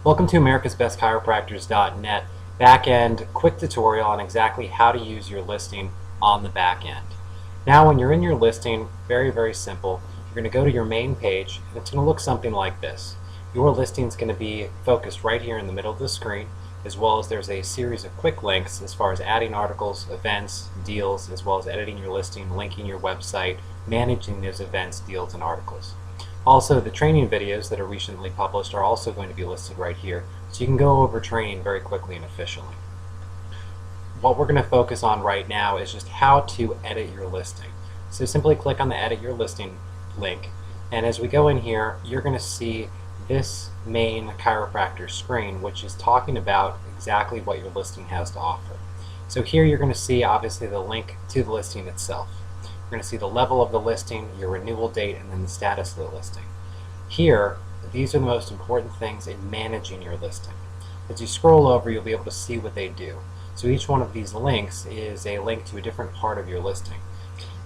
Welcome to AmericasBestChiropractors.net Backend quick tutorial on exactly how to use your listing on the back end. Now when you're in your listing, very simple, you're going to go to your main page and it's going to look something like this. Your listing is going to be focused right here in the middle of the screen, as well as there's a series of quick links as far as adding articles, events, deals, as well as editing your listing, linking your website, managing those events, deals, and articles. Also, the training videos that are recently published are also going to be listed right here, so you can go over training very quickly and efficiently. What we're going to focus on right now is just how to edit your listing. So simply click on the Edit Your Listing link, and as we go in here, you're going to see this main chiropractor screen, which is talking about exactly what your listing has to offer. So here you're going to see obviously the link to the listing itself. You're going to see the level of the listing, your renewal date, and then the status of the listing. Here, these are the most important things in managing your listing. As you scroll over, you'll be able to see what they do. So each one of these links is a link to a different part of your listing.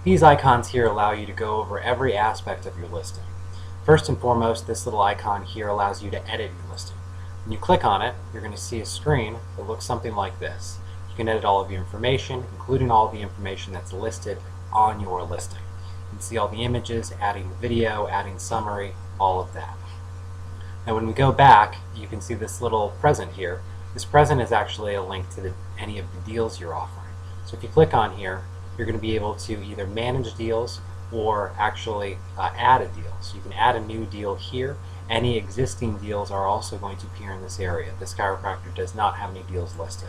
These icons here allow you to go over every aspect of your listing. First and foremost, this little icon here allows you to edit your listing. When you click on it, you're going to see a screen that looks something like this. You can edit all of your information, including all of the information that's listed on your listing. You can see all the images, adding video, adding summary, all of that. Now when we go back, you can see this little present here. This present is actually a link to any of the deals you're offering. So if you click on here, you're going to be able to either manage deals or actually add a deal. So you can add a new deal here. Any existing deals are also going to appear in this area. This chiropractor does not have any deals listed.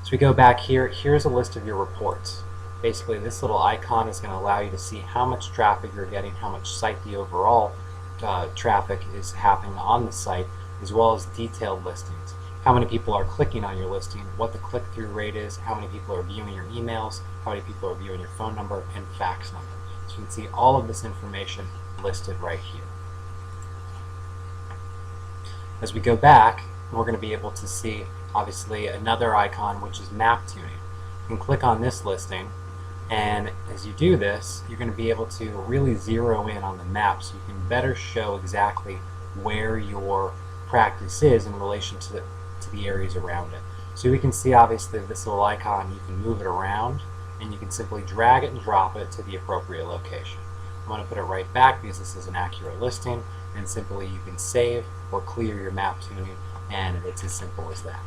So we go back here, here's a list of your reports. Basically this little icon is going to allow you to see how much traffic you're getting, how much site the overall traffic is happening on the site, as well as detailed listings. How many people are clicking on your listing, what the click-through rate is, how many people are viewing your emails, how many people are viewing your phone number and fax number. So you can see all of this information listed right here. As we go back, we're going to be able to see obviously another icon, which is map tuning. You can click on this listing, and as you do this, you're going to be able to really zero in on the map so you can better show exactly where your practice is in relation to the areas around it. So we can see obviously this little icon, you can move it around and you can simply drag it and drop it to the appropriate location. I'm going to put it right back because this is an accurate listing, and simply you can save or clear your map tuning, and it's as simple as that.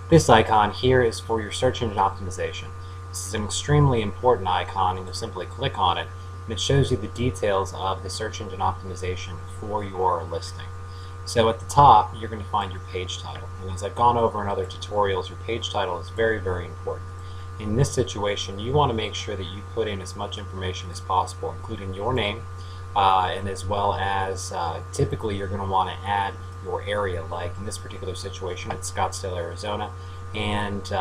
This icon here is for your search engine optimization. This is an extremely important icon, and you'll simply click on it and it shows you the details of the search engine optimization for your listing. So at the top you're going to find your page title, and as I've gone over in other tutorials, your page title is very important. In this situation you want to make sure that you put in as much information as possible, including your name, and as well as typically you're going to want to add your area, like in this particular situation it's Scottsdale, Arizona, and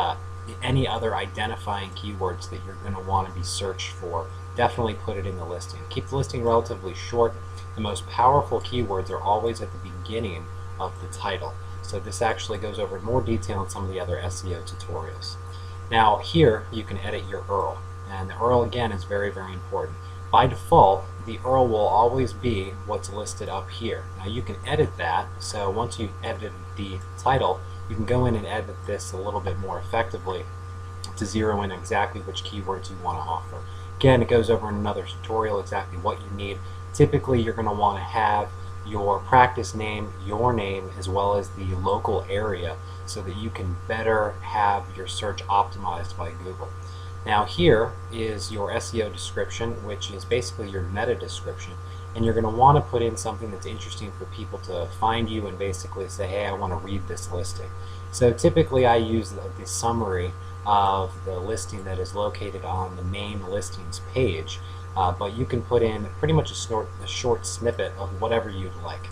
any other identifying keywords that you're going to want to be searched for. Definitely put it in the listing. Keep the listing relatively short. The most powerful keywords are always at the beginning of the title. So this actually goes over in more detail in some of the other SEO tutorials. Now here you can edit your URL, and the URL again is very important. By default, the URL will always be what's listed up here. Now you can edit that, so once you've edited the title, you can go in and edit this a little bit more effectively to zero in exactly which keywords you want to offer. Again, it goes over in another tutorial exactly what you need. Typically you're going to want to have your practice name, your name, as well as the local area so that you can better have your search optimized by Google. Now here is your SEO description, which is basically your meta description, and you're going to want to put in something that's interesting for people to find you and basically say, hey, I want to read this listing. So typically I use the summary of the listing that is located on the main listings page, but you can put in pretty much a short snippet of whatever you'd like.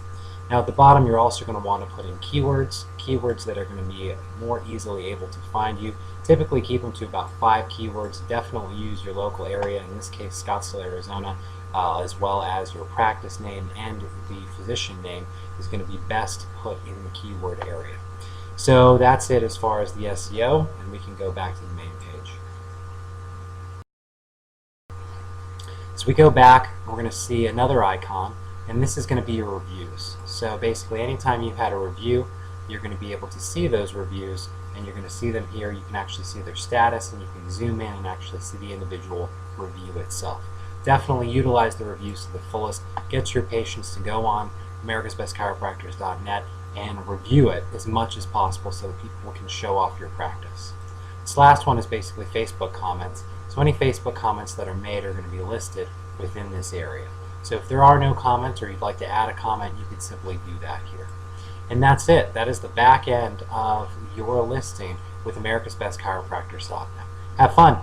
Now at the bottom you're also going to want to put in keywords that are going to be more easily able to find you. Typically keep them to about 5 keywords. Definitely use your local area, in this case Scottsdale, Arizona, as well as your practice name, and the physician name is going to be best put in the keyword area. So that's it as far as the SEO, and we can go back to the main page. So we go back, we're going to see another icon, and this is going to be your reviews. So basically anytime you've had a review, you're going to be able to see those reviews, and you're going to see them here. You can actually see their status, and you can zoom in and actually see the individual review itself. Definitely utilize the reviews to the fullest. Get your patients to go on americasbestchiropractors.net and review it as much as possible so that people can show off your practice. This last one is basically Facebook comments. So any Facebook comments that are made are going to be listed within this area. So if there are no comments or you'd like to add a comment, you can simply do that here. And that's it. That is the back end of your listing with americasbestchiropractors.net. Have fun.